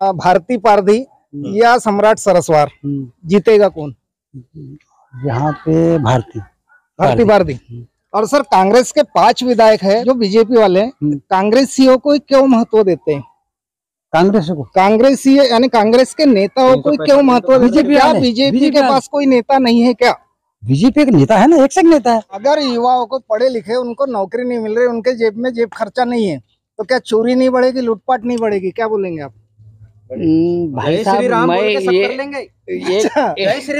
भारती पारधी या सम्राट सरस्वार, जीतेगा कौन? यहाँ पे भारती पारधी। और सर कांग्रेस के 5 विधायक है जो बीजेपी वाले कांग्रेसियों को क्यों महत्व देते हैं? कांग्रेसी यानी कांग्रेस के नेताओं को क्यों महत्व देते हैं? क्या बीजेपी के पास कोई नेता नहीं है क्या? बीजेपी का नेता है ना, एक से एक नेता है। अगर युवाओं को पढ़े लिखे उनको नौकरी नहीं मिल रही, उनके जेब में जेब खर्चा नहीं है, तो क्या चोरी नहीं बढ़ेगी, लूटपाट नहीं बढ़ेगी? क्या बोलेंगे आप? भाई साहब, जय श्री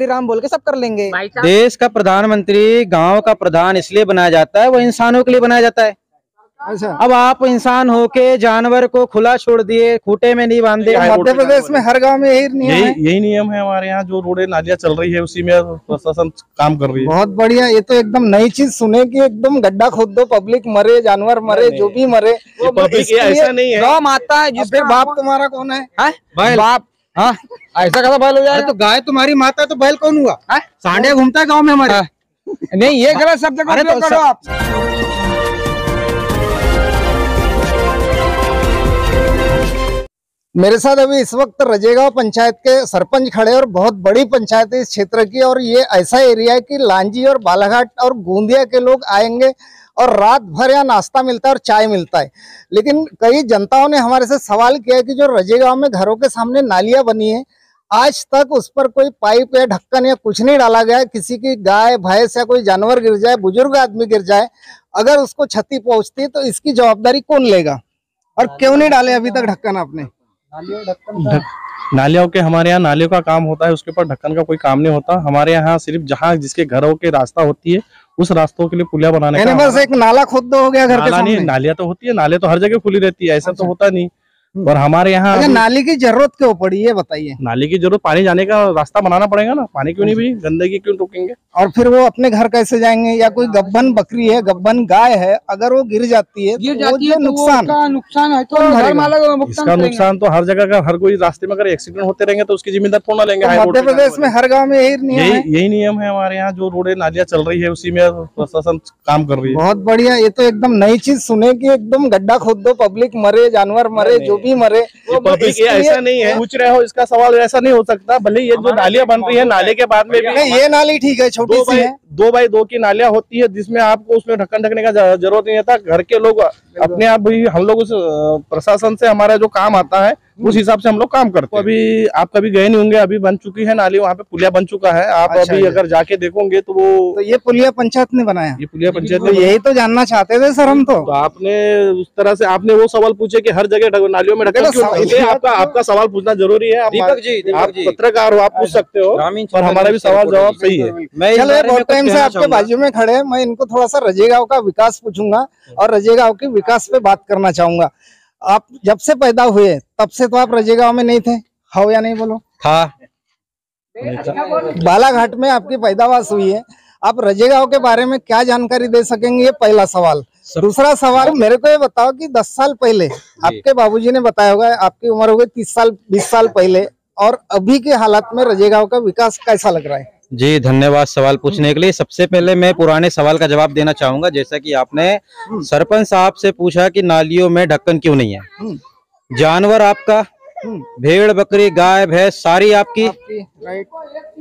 राम बोल के सब कर लेंगे। देश का प्रधानमंत्री गांव का प्रधान इसलिए बनाया जाता है, वो इंसानों के लिए बनाया जाता है। अच्छा, अब आप इंसान होके जानवर को खुला छोड़ दिए, खूटे में नहीं बांधे। मध्य प्रदेश में हर गांव में यही नियम है हमारे यहाँ। जो रोडे नालियाँ चल रही है उसी में प्रशासन काम कर रही है। बहुत बढ़िया, ये तो एकदम नई चीज सुने कि एकदम गड्ढा खोद दो, पब्लिक मरे, जानवर मरे, जो भी मरे। ऐसा नहीं है। गौ माता है जिसके बाप तुम्हारा कौन है? बाप। हाँ, ऐसा कैसा बैल हो जाए? तो गाय तुम्हारी माता है तो बैल कौन हुआ? सांडिया घूमता है गाँव में हमारे। नहीं, ये गलत शब्द का उपयोग करो आप। मेरे साथ अभी इस वक्त रजेगांव पंचायत के सरपंच खड़े और बहुत बड़ी पंचायत है इस क्षेत्र की, और ये ऐसा एरिया है कि लांजी और बालाघाट और गोंदिया के लोग आएंगे और रात भर यहाँ नाश्ता मिलता है और चाय मिलता है। लेकिन कई जनताओं ने हमारे से सवाल किया कि जो रजेगांव में घरों के सामने नालियां बनी है, आज तक उस पर कोई पाइप या ढक्कन या कुछ नहीं डाला गया। किसी की गाय भैंस या कोई जानवर गिर जाए, बुजुर्ग आदमी गिर जाए, अगर उसको क्षति पहुंचती है तो इसकी जवाबदारी कौन लेगा? और क्यों नहीं डाले अभी तक ढक्कन आपने? नालियों के हमारे यहाँ नालियों का काम होता है, उसके ऊपर ढक्कन का कोई काम नहीं होता। हमारे यहाँ सिर्फ जहाँ जिसके घरों के रास्ता होती है उस रास्तों के लिए पुलिया बनाने का। बस एक नाला खोद दो हो गया घर के सामने। नालियाँ तो होती है, नाले तो हर जगह खुली रहती है, ऐसा तो होता नहीं। और हमारे यहाँ नाली की जरूरत क्यों पड़ी ये बताइए? नाली की जरूरत, पानी जाने का रास्ता बनाना पड़ेगा ना। पानी क्यों नहीं भी, गंदगी क्यों रोकेंगे? और फिर वो अपने घर कैसे जाएंगे? या कोई गब्बन बकरी है, गब्बन गाय है, अगर वो गिर जाती है तो नुकसान है तो घर मालिक इसका नुकसान तो हर जगह का, हर कोई रास्ते में अगर एक्सीडेंट होते रहेंगे तो उसकी जिम्मेदार कौन लेंगे? मध्य प्रदेश में हर गाँव में यही नियम है हमारे यहाँ। जो रोडे नालियाँ चल रही है उसी में प्रशासन काम कर रही है। बहुत बढ़िया, ये तो एकदम नई चीज सुने कि एकदम गड्ढा खोद दो, पब्लिक मरे, जानवर मरे, जो भी मरे। ऐसा नहीं है, पूछ रहे हो इसका सवाल, ऐसा नहीं हो सकता। भले ये जो नालियाँ बन रही है, नाले के बाद में भी ये नाली ठीक है, छोटी सी है, 2 बाई 2 की नालियाँ होती है, जिसमें आपको उसमें ढक्कन ढकने का जरूरत नहीं होता। घर के लोग अपने आप भी, हम लोग उस प्रशासन से हमारा जो काम आता है उस हिसाब से हम लोग काम करते हैं। अभी आप कभी गए नहीं होंगे, अभी बन चुकी है नाली, वहाँ पे पुलिया बन चुका है। आप अभी अगर जाके देखोगे तो वो तो ये पुलिया पंचायत ने बनाया? ये पुलिया पंचायत ने, यही तो जानना चाहते थे सर हम तो आपने उस तरह से आपने वो सवाल पूछे कि हर जगह नालियों में ढक्कन क्यों? आपका सवाल पूछना जरूरी है। दीपक जी, आप पत्रकार हो, आप पूछ सकते हो, और हमारा भी सवाल जवाब सही है। चलो, बहुत टाइम से आपके बाजू में खड़े हैं, मैं इनको थोड़ा सा रजेगांव का विकास पूछूंगा और रजेगांव के विकास पे बात करना चाहूंगा। आप जब से पैदा हुए तब से तो आप रजेगांव में नहीं थे, हो या नहीं? बोलो। था। बालाघाट में आपकी पैदावार हुई है, आप रजेगांव के बारे में क्या जानकारी दे सकेंगे? ये पहला सवाल। दूसरा सवाल, मेरे को ये बताओ कि 10 साल पहले आपके बाबूजी ने बताया होगा, आपकी उम्र हो गई 30 साल 20 साल पहले, और अभी के हालात में रजेगांव का विकास कैसा लग रहा है? जी, धन्यवाद सवाल पूछने के लिए। सबसे पहले मैं पुराने सवाल का जवाब देना चाहूंगा। जैसा कि आपने सरपंच साहब से पूछा कि नालियों में ढक्कन क्यों नहीं है। जानवर आपका, भेड़ बकरी गाय भैंस सारी आपकी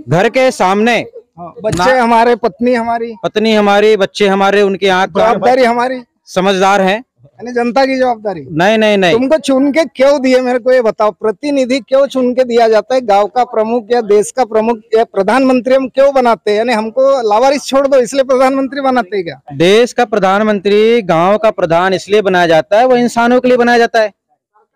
घर के सामने, बच्चे हमारे, पत्नी हमारी, बच्चे हमारे, उनकी आंख, जवाबदारी हमारी। समझदार है, जनता की जवाबदारी। नहीं। तुमको चुन के क्यों दिए, मेरे को ये बताओ। प्रतिनिधि क्यों चुन के दिया जाता है? गांव का प्रमुख या देश का प्रमुख या प्रधानमंत्री हम क्यों बनाते हैं? यानी हमको लावारिस छोड़ दो इसलिए प्रधानमंत्री बनाते हैं क्या? देश का प्रधानमंत्री गांव का प्रधान इसलिए बनाया जाता है, वो इंसानों के लिए बनाया जाता है।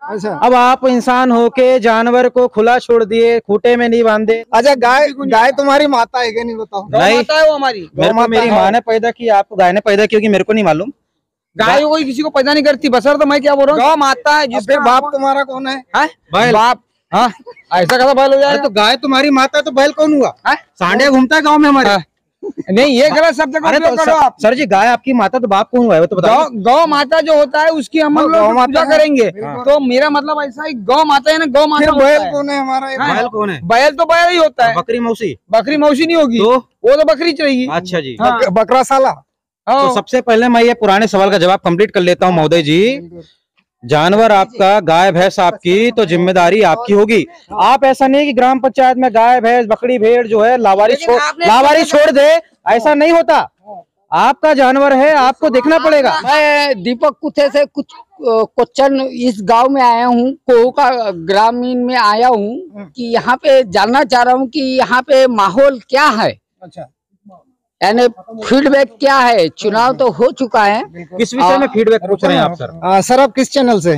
अच्छा, अब आप इंसान होके जानवर को खुला छोड़ दिए, खूटे में नहीं बांधे। अच्छा, गाय तुम्हारी माता है क्या? नहीं बताओ। नहीं, माता है वो हमारी। मेरी माँ ने पैदा की, आपको गाय ने पैदा की होगी, मेरे को नहीं मालूम। गाय कोई किसी को पैदा नहीं करती, बसर तो मैं क्या बोल रहा हूँ, गौ माता है जिसके बाप तुम्हारा कौन है? बाप। हाँ, ऐसा कैसा बैल हो जाए? तो गाय तुम्हारी माता है तो बैल कौन हुआ? सांडिया घूमता है गाँव में हमारे। नहीं, ये गलत शब्द का उपयोग करो आप। सर जी, गाय आपकी माता तो बाप कौन हुआ है? तो बताओ। गौ माता जो होता है उसकी हम लोग पूजा करेंगे, तो मेरा मतलब ऐसा है, गौ माता है ना, गौ माता। बैल कौन है हमारा? बैल कौन है? बैल तो बैल ही होता है। बकरी मौसी? बकरी मौसी नहीं होगी, वो तो बकरी चाहिए। अच्छा जी, बकरा साला। तो सबसे पहले मैं ये पुराने सवाल का जवाब कंप्लीट कर लेता हूँ महोदय जी। जानवर आपका, गाय भैंस आपकी, तो जिम्मेदारी आपकी होगी। आप ऐसा नहीं कि ग्राम पंचायत में गाय भैंस बकरी भेड़ जो है लावारी छोड़ दे, ऐसा नहीं होता। आपका जानवर है, आपको देखना पड़ेगा। मैं दीपक कुथे से कुछ क्वेश्चन इस गांव में आया हूँ, कोका ग्रामीण में आया हूँ कि यहाँ पे जानना चाह रहा हूँ कि यहाँ पे माहौल क्या है। अच्छा, यानी फीडबैक क्या है? चुनाव तो हो चुका है। किस विषय में फीडबैक पूछ रहे हैं आप सर? सर आप किस चैनल से,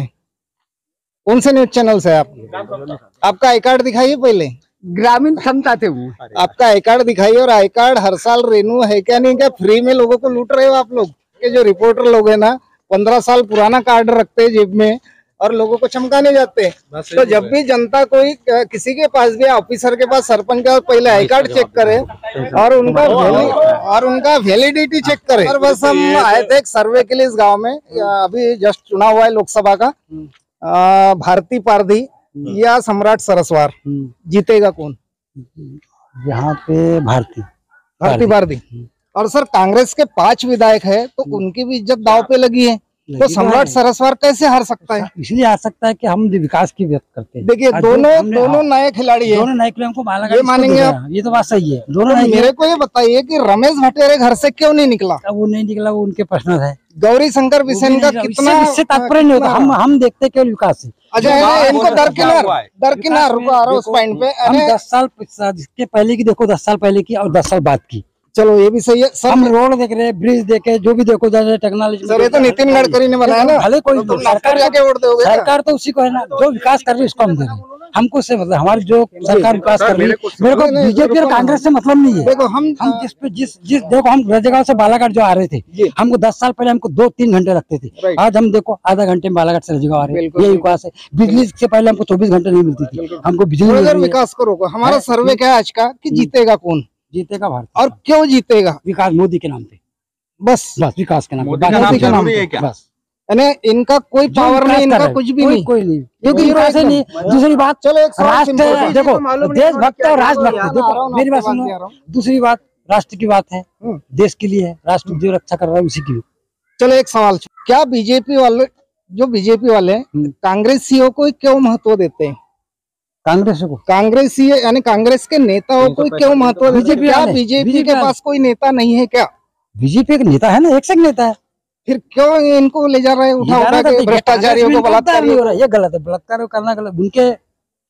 कौन से न्यूज चैनल से आप? आपका आई कार्ड दिखाइए पहले। ग्रामीण क्षमता थे वो। आपका आई कार्ड दिखाइए। और आई कार्ड हर साल रेन्यू है क्या नहीं क्या? फ्री में लोगों को लूट रहे हो आप लोग के? जो रिपोर्टर लोग है ना, 15 साल पुराना कार्ड रखते हैं जेब में और लोगों को चमकाने जाते हैं। तो जब भी जनता कोई किसी के पास भी, ऑफिसर के पास, सरपंच के पास, पहले आई कार्ड चेक करे और उनका वैलिडिटी चेक करे। और बस हम आए थे एक सर्वे के लिए इस गाँव में। अभी जस्ट चुनाव हुआ है लोकसभा का। भारती पारधी या सम्राट सरस्वार, जीतेगा कौन? यहाँ पे भारती पारधी। और सर कांग्रेस के 5 विधायक है तो उनकी भी इज्जत दांव पे लगी है, तो सम्राट सरस्वार कैसे हार सकता है? इसलिए आ सकता है कि हम विकास की बात करते हैं। देखिए दोनों नए खिलाड़ी है, दोनों नए खिलाड़ियों को बालाघाट ये मानेंगे आप? ये तो बात सही है। दोनों तो मेरे को ये बताइए कि रमेश भटेरे घर से क्यों नहीं निकला? वो नहीं निकला, वो उनके पर्सनल है। गौरी शंकर बिसेन का कितना, इससे तात्पर्य नहीं होता। हम देखते केवल विकास है। अच्छा, इनको दरकिनार रुको आ रहा उस पॉइंट पे। हम 10 साल के पहले की देखो, 10 साल पहले की और 10 साल बाद की। चलो ये भी सही है सर। हम रोड देख रहे हैं, ब्रिज देखे, जो भी देखो टेक्नोलॉजी। सर ये तो नितिन गडकरी ने बनाया ना। भले कोई सरकार जाके वोट दोगे? सरकार तो उसी को है ना, जो विकास कर रही है उसको हम दे रहे हैं। हमको से मतलब हमारी जो सरकार विकास कर रही है, मेरे को बीजेपी और कांग्रेस से मतलब नहीं है। देखो हम जिस देखो, हम रजेगांव से बालाघाट जो आ रहे थे, हमको 10 साल पहले हमको 2-3 घंटे लगते थे। आज हम देखो आधा घंटे में बालाघाट से रजेगांव आ रहे हैं। ये विकास है। बिजली से पहले हमको 24 घंटे नहीं मिलती थी, हमको बिजली। विकास करो। हमारा सर्वे क्या है आज का कि जीतेगा कौन? जीतेगा भारत। और क्यों जीतेगा? विकास मोदी के नाम पे, बस विकास के नाम पे, मोदी के नाम पे बस। यानी इनका कोई पावर नहीं, इनका कुछ भी नहीं, कोई नहीं, क्योंकि विकास है नहीं। दूसरी बात, चलो राष्ट्र देखो, देशभक्त और राष्ट्रभक्त देखो, मेरी बात सुनो। दूसरी बात राष्ट्र की बात है, देश के लिए है, राष्ट्र जो रक्षा कर रहा है उसी की। चलो एक सवाल, क्या बीजेपी वाले कांग्रेसियों को क्यों महत्व देते हैं? कांग्रेसी यानी कांग्रेस के नेताओं को क्यों महत्व देते हैं? क्या बीजेपी के पास कोई नेता नहीं है क्या? बीजेपी का नेता है ना, एक से एक नेता है। फिर क्यों इनको ले जा रहे हैं उठा के भ्रष्टाचारियों को? बलात्कार हो रहा है, ये गलत है। बलात्कार करना गलत। उनके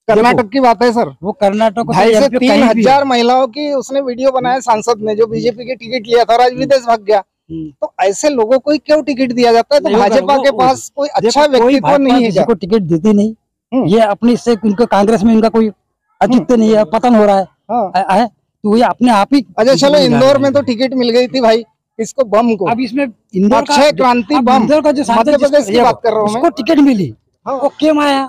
कर्नाटक की बात है सर, वो कर्नाटक 2,500 से 3,000 महिलाओं की उसने वीडियो बनाया सांसद ने, जो बीजेपी की टिकट लिया था और आज विदेश भाग गया। तो ऐसे लोगों को क्यों टिकट दिया जाता है? तो भाजपा के पास कोई अच्छा व्यक्तित्व नहीं है, किसी को टिकट देती नहीं। ये अपनी से उनको कांग्रेस में इनका कोई अस्तित्व नहीं है, पतन हो रहा है। तो ये अपने आप ही। अच्छा चलो, इंदौर में तो टिकट मिल गई थी भाई, इसको बम को। अब इसमें इंदौर अक्षय क्रांति बम, इंदौर का जो मध्य प्रदेश की बात कर रहा हूँ मैं, उसको टिकट मिली, वो क्यों आया?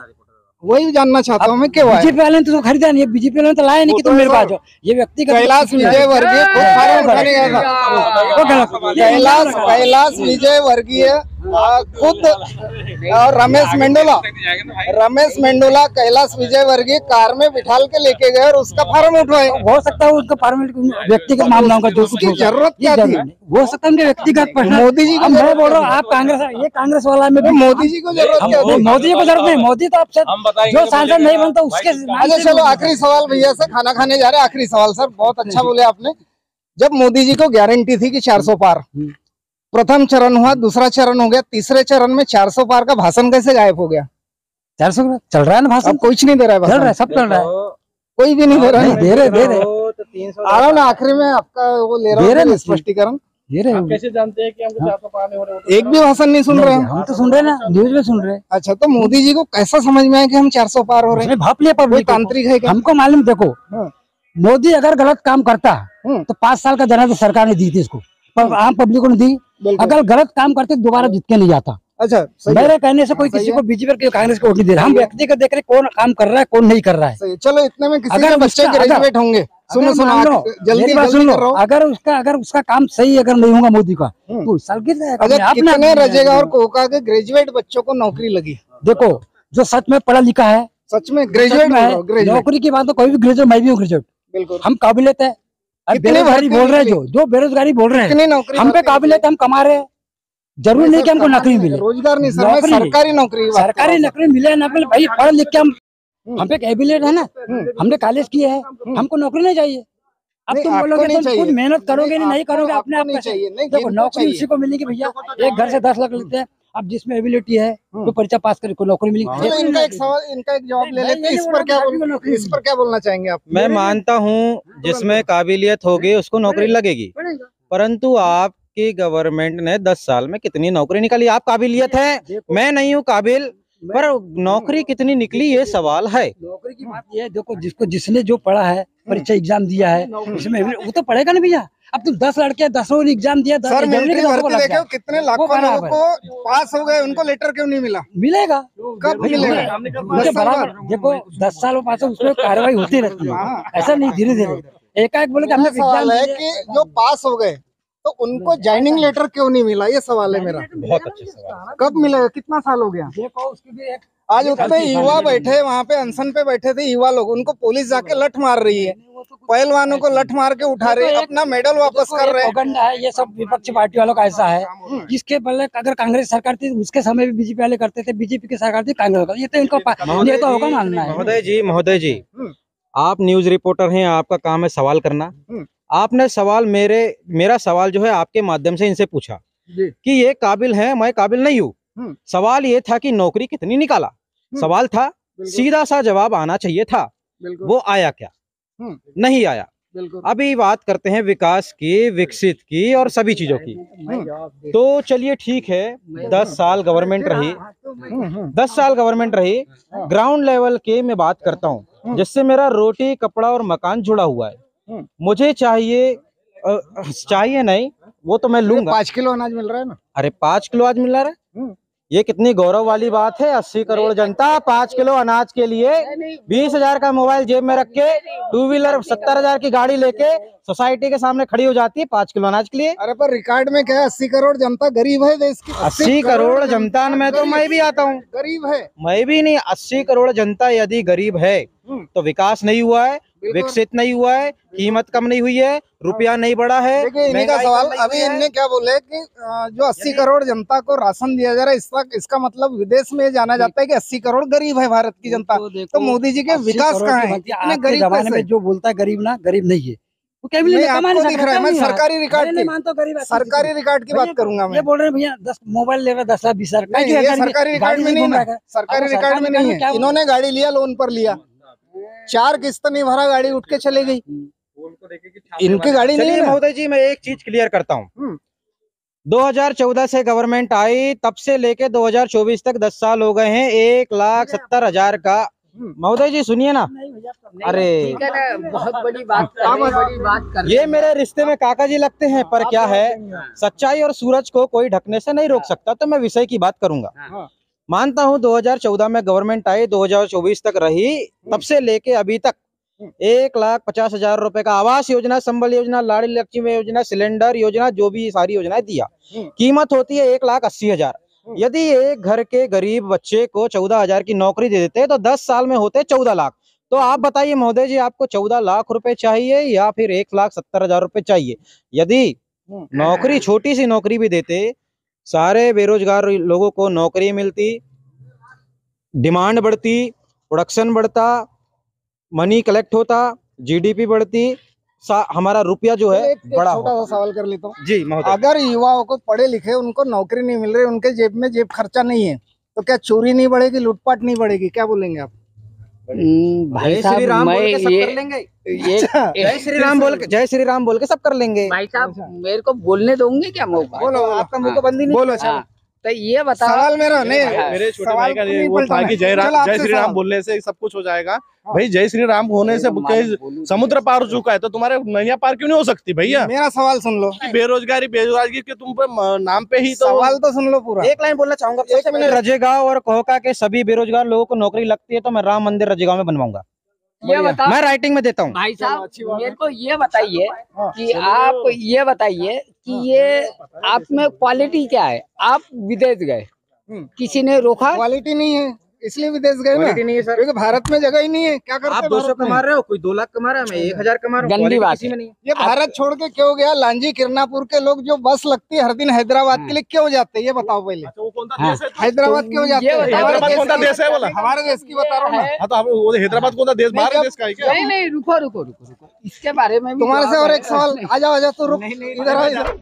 वही जानना चाहता हूँ मैं, क्यों आया? बीजेपी वाले ने तो खरीदा नहीं, बीजेपी वाले ने तो लाया नहीं कि तुम मेरे पास हो। ये व्यक्तिगत कैलाश विजयवर्गीय फार्म उठाने गया था। कैलाश विजयवर्गीय खुद और रमेश मेंडोला कैलाश विजयवर्गीय कार में बिठाल के लेके गए और उसका फार्म उठवाए। हो सकता है उसका फार्म व्यक्तिगत मामलों का जो कुछ जरूरत क्या थी? हो सकता है उनके व्यक्तिगत प्रश्न। मोदी जी को मैं बोल रहा हूँ, आप कांग्रेस, ये कांग्रेस वाला में मोदी जी को जरूरत क्या थी? मोदी जी को जरूरत नहीं। मोदी तो आपसे जो सांसद नहीं बनता उसके। अच्छा चलो, आखिरी सवाल भैया से, खाना खाने जा रहे हैं। आखिरी सवाल सर, बहुत अच्छा बोले आपने। जब मोदी जी को गारंटी थी कि 400 पार, प्रथम चरण हुआ, दूसरा चरण हो गया, तीसरे चरण में 400 पार का भाषण कैसे गायब हो गया? 400 चल रहा है ना भाषण, कुछ नहीं दे रहा है, चल रहा है, सब चल रहा है, कोई भी नहीं दे रहा है। दे रहे आ रहा हूँ ना, आखिरी में आपका वो ले रहा हूँ स्पष्टीकरण। कैसे जानते हैं कि हमको 400 पार नहीं हो रहे? एक भी भाषण नहीं सुन रहे? हम तो सुन रहे ना, न्यूज में सुन रहे। अच्छा, तो मोदी जी को कैसा समझ में आया कि हम 400 पार हो रहे हैं? भाप लिया पब्लिक, तांत्रिक है क्या? हमको मालूम। देखो, मोदी अगर गलत काम करता तो 5 साल का जनादेश सरकार ने दी थी इसको, पर आम पब्लिक को नहीं दी। अगर गलत काम करते दोबारा जीत के नहीं जाता। अच्छा, मेरे कहने से कोई किसी को बीजेपी कांग्रेस को वोट नहीं दे रहा। हम व्यक्तिगत देख रहे कौन काम कर रहा है, कौन नहीं कर रहा है। चलो, इतने में किसी के बच्चे ग्रेजुएट होंगे। सुनो जल्दी करो। अगर उसका काम सही अगर नहीं होगा मोदी का, तो साल गिर जाएगा। कितने रजेगा और कोका के ग्रेजुएट बच्चों को नौकरी लगी? देखो, जो सच में पढ़ा लिखा है, सच में ग्रेजुएट है, नौकरी की बात तो कोई भी ग्रेजुएट, मैं भी हूँ ग्रेजुएट, बिल्कुल हम काबिलियत है। बेरोजगारी बोल रहे हैं, जो बेरोजगारी बोल रहे हैं, हम पे काबिलियत, हम कमा रहे हैं। जरूरी नहीं कि हमको नौकरी मिले, रोजगार नहीं सर, मैं नौकरी- सरकारी नौकरी की बात कर रहा सरकारी हूं। नौकरी मिले ना मिले भाई, पढ़ लिख के हम पे एबिलिट है ना, हमने कॉलेज किए है, हमको नौकरी नहीं चाहिए। अब नहीं, तुम आपको बोलोगे नहीं तुम खुद चाहिए। मेहनत करोगे नहीं आपको- करोगे, अपने आपको आप नहीं कैसे? चाहिए। नहीं, देखो जिनको नौकरी चाहिए। उसी को मिलेगी भैया, एक घर से 10 लाख लेते हैं, अब जिसमें एबिलिटी है तो परीक्षा पास करके को नौकरी मिलेगी। चलो इनका एक सवाल, इनका एक जवाब ले नहीं, लेते हैं। नहीं, इस नहीं, पर क्या नौकरी को नौकरी इस पर क्या बोलना चाहेंगे आप? मैं मानता हूँ जिसमें काबिलियत होगी उसको नौकरी लगेगी, परंतु आपकी गवर्नमेंट ने 10 साल में कितनी नौकरी निकाली? आप काबिलियत है, मैं नहीं हूँ काबिल, पर नौकरी कितनी निकली ये सवाल है। नौकरी की बात ये है, देखो जिसको जिसने जो पढ़ा है, परीक्षा एग्जाम दिया है, उसमें वो तो पढ़ेगा ना भैया। अब तुम 10 लड़के 10 एग्जाम दिया, 10 सर मिलिट्री एग्जाम भर्ती देखे हो, कितने लाखों बराबर। लोगों को पास हो गए, उनको लेटर क्यों नहीं मिला? मिलेगा, कब भाई, मिलेगा? मुझे बराबर। देखो 10 साल पास है, उसमें कार्रवाई होती रहती है, ऐसा नहीं, धीरे धीरे एकाएक बोले कि हमने मेरा सवाल एग्जाम है कि जो पास हो गए तो उनको ज्वाइनिंग लेटर क्यों नहीं मिला? ये सवाल है मेरा। बहुत अच्छे सवाल। कब मिलेगा? कितना साल हो गया? देखो उसकी भी एक आज उतने युवा बैठे वहाँ पे, अनशन पे बैठे थे युवा लोग, उनको पुलिस जाके लठ मार रही है, पहलवानों को लठ मार के उठा रही है, अपना मेडल वापस कर रहे हैं। प्रोपेगेंडा है, ये सब विपक्षी पार्टी वालों का ऐसा है। जिसके पहले अगर कांग्रेस सरकार थी उसके समय भी बीजेपी वाले करते थे, बीजेपी की सरकार थी कांग्रेस वाले, ये तो इनको ये तो होगा मानना है। महोदय जी, आप न्यूज रिपोर्टर हैं, आपका काम है सवाल करना। आपने सवाल मेरा सवाल जो है आपके माध्यम से इनसे पूछा कि ये काबिल है, मैं काबिल नहीं हूँ। सवाल ये था कि नौकरी कितनी निकाला, सवाल था, सीधा सा जवाब आना चाहिए था। वो आया क्या? नहीं आया। अभी बात करते हैं विकास की, विकसित की और सभी चीजों की। तो चलिए ठीक है, 10 साल गवर्नमेंट रही, 10 साल गवर्नमेंट रही, ग्राउंड लेवल के मैं बात करता हूँ, जिससे मेरा रोटी कपड़ा और मकान जुड़ा हुआ है। मुझे चाहिए नहीं, वो तो मैं लूंगा। 5 किलो अनाज मिल रहा है ना? अरे 5 किलो आज मिल रहा है, ये कितनी गौरव वाली बात है। 80 करोड़ जनता 5 किलो अनाज के लिए 20,000 का मोबाइल जेब में रख के, 2 व्हीलर 70,000 की गाड़ी लेके सोसाइटी के सामने खड़ी हो जाती है 5 किलो अनाज के लिए। अरे पर रिकॉर्ड में क्या है? 80 करोड़ जनता गरीब है देश की। 80 करोड़ जनता में तो मैं भी आता हूँ, गरीब है। मैं भी नहीं। 80 करोड़ जनता यदि गरीब है तो विकास नहीं हुआ है, विकसित नहीं हुआ है, कीमत कम नहीं हुई है, रुपया नहीं बढ़ा है। देखिए इन्हीं का सवाल, अभी इनने क्या बोले कि जो 80 करोड़ जनता को राशन दिया जा रहा है, इसका मतलब विदेश में जाना जाता है कि 80 करोड़ गरीब है भारत की जनता। तो मोदी जी के विकास कहाँ है? इतने गरीब जमाने में कैसे? जो बोलता है गरीब ना, गरीब नहीं है वो क्या नहीं, आपको दिख रहा है, मैं सरकारी रिकॉर्ड की सरकारी रिकॉर्ड की बात करूंगा मैं। ये बोल रहे हैं भैया 10 मोबाइल ले रहे 10 लाख 20 लाख, नहीं, ये सरकारी रिकॉर्ड में नहीं है, सरकारी रिकॉर्ड में नहीं है। इन्होंने गाड़ी लिया, लोन पर लिया, 4 किस्त नहीं भरा, गाड़ी उठ के चले गई, इनकी गाड़ी नहीं है ना? महोदय जी, मैं एक चीज क्लियर करता हूँ। 2014 से गवर्नमेंट आई, तब से लेके 2024 तक 10 साल हो गए हैं, 1,70,000 का। महोदय जी सुनिए ना, अरे ठीक है ना, बहुत बड़ी बात कर ये मेरे रिश्ते में काका जी लगते हैं, पर क्या है, सच्चाई और सूरज को कोई ढकने से नहीं रोक सकता। तो मैं विषय की बात करूंगा। मानता हूं 2014 में गवर्नमेंट आई, 2024 तक रही, तब से लेके अभी तक 1,50,000 रुपए का आवास योजना, संबल योजना, लाड़ी लक्ष्मी योजना, सिलेंडर योजना, जो भी सारी योजनाएं दिया, कीमत होती है 1,80,000। यदि एक घर के गरीब बच्चे को 14,000 की नौकरी दे देते तो 10 साल में होते 14 लाख। तो आप बताइए महोदय जी, आपको 14 लाख रुपए चाहिए या फिर 1,70,000 रुपए चाहिए? यदि नौकरी, छोटी सी नौकरी भी देते, सारे बेरोजगार लोगों को नौकरी मिलती, डिमांड बढ़ती, प्रोडक्शन बढ़ता, मनी कलेक्ट होता, जीडीपी बढ़ती, हमारा रुपया जो है बड़ा छोटा सा सवाल कर लेता हूँ जी महोदय। अगर युवाओं को पढ़े लिखे उनको नौकरी नहीं मिल रही, उनके जेब में जेब खर्चा नहीं है, तो क्या चोरी नहीं बढ़ेगी, लूटपाट नहीं बढ़ेगी? क्या बोलेंगे आप? भाई जय श्री राम बोल के सब ये कर लेंगे। ये जय श्री राम बोल के, जय श्री राम बोल के सब कर लेंगे। भाई साहब मेरे को बोलने दोगे क्या मौका? बोलो, आपका मुंह को बंदी नहीं। बोलो। हाँ, तो ये बताओ, सवाल मेरा नहीं, मेरे छोटे सवाल भाई का को नहीं वो था पलटाना कि है। जय चलो आपसे श्री राम सवाल। बोलने से सब कुछ हो जाएगा। भाई जय श्री राम होने से समुद्र पार हो चुका है, तो तुम्हारे नैया पार क्यों नहीं हो सकती भैया? मेरा सवाल सुन लो। बेरोजगारी के तुम पे नाम पे ही तो सवाल तो सुन लो पूरा। एक लाइन बोलना चाहूंगा, सबसे पहले रजेगांव और कोहका के सभी बेरोजगार लोगों को नौकरी लगती है तो मैं राम मंदिर रजेगांव में बनवाऊंगा। ये बताओ मैं राइटिंग में देता हूँ। भाई साहब, मेरे को ये बताइए कि आप ये बताइए कि ये आप में क्वालिटी क्या है? आप विदेश गए, किसी ने रोका? क्वालिटी नहीं है, इसलिए विदेश गए ना, क्वालिटी नहीं है सर। क्योंकि भारत में जगह ही नहीं है। क्या करते आप हैं 200 भारत में? कमा रहे हो, कोई 2 लाख कमा रहा है, मैं 1000 कमा रहा हूँ, गंदी बात किसी में नहीं है। ये भारत छोड़ के क्यों गया? लांजी किरनापुर के लोग जो बस लगती है हर दिन हैदराबाद के लिए क्यों जाते हैं, ये बताओ पहले। वो कौन सा देश है? हैदराबाद क्यों जाते हैं? हैदराबाद कौन सा देश है बोला? हमारे देश की बता रहा हूँ मैं। हाँ तो हम वो हैदराबाद कौन सा देश, बाहर देश का है क्या? नहीं रुको रुको रुको रुको, इसके बारे में भी तुम्हारे से जवाब और है। एक सवाल, आजा आजा, तो रुक, इधर आ, इधर।